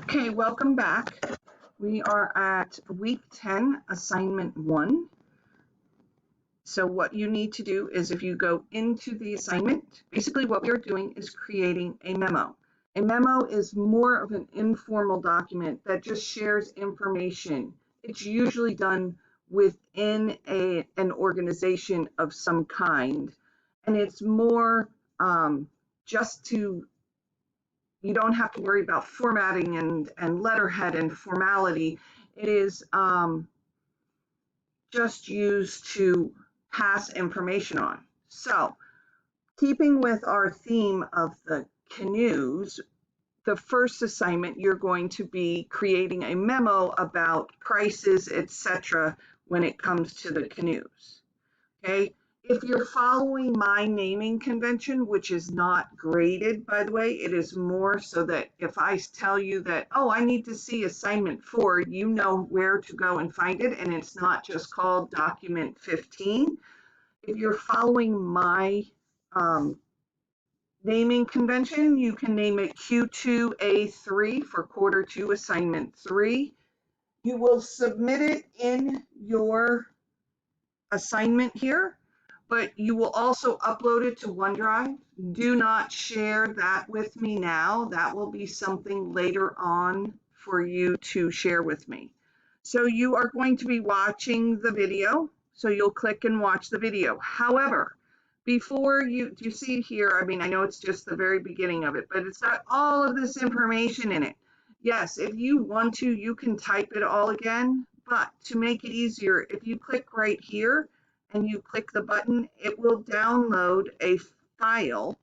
Okay, welcome back. We are at week 10, assignment 1. So what you need to do is if you go into the assignment, basically what we are doing is creating a memo. A memo is more of an informal document that just shares information. It's usually done within an organization of some kind. And it's more just to you don't have to worry about formatting and letterhead and formality. It is just used to pass information on. So, keeping with our theme of the canoes, the first assignment you're going to be creating a memo about prices, etc. when it comes to the canoes. Okay? If you're following my naming convention, which is not graded, by the way, it is more so that if I tell you that, oh, I need to see assignment 4, you know where to go and find it, and it's not just called document 15. If you're following my naming convention, you can name it Q2A3 for quarter 2, assignment 3. You will submit it in your assignment here, but you will also upload it to OneDrive. Do not share that with me now. That will be something later on for you to share with me. So you are going to be watching the video. So you'll click and watch the video. However, before you see here, I mean, I know it's just the very beginning of it, but it's got all of this information in it. Yes, if you want to, you can type it all again, but to make it easier, if you click right here and you click the button, it will download a file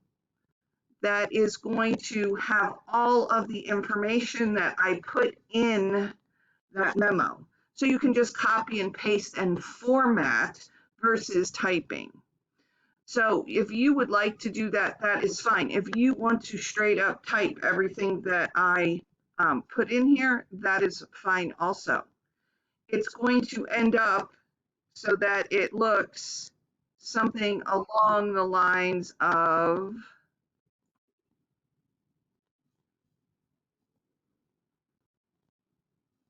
that is going to have all of the information that I put in that memo. So you can just copy and paste and format versus typing. So if you would like to do that, that is fine. If you want to straight up type everything that I put in here, that is fine also. It's going to end up so that it looks something along the lines of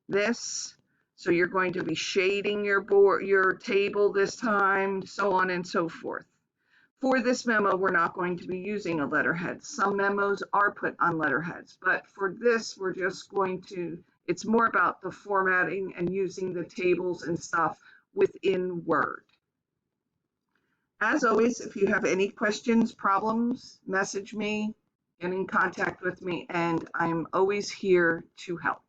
this. So you're going to be shading your board, your table this time, so on and so forth. For this memo, we're not going to be using a letterhead. Some memos are put on letterheads, but for this, we're just going to, it's more about the formatting and using the tables and stuff within Word. As always, if you have any questions, problems, message me, get in contact with me, and I'm always here to help.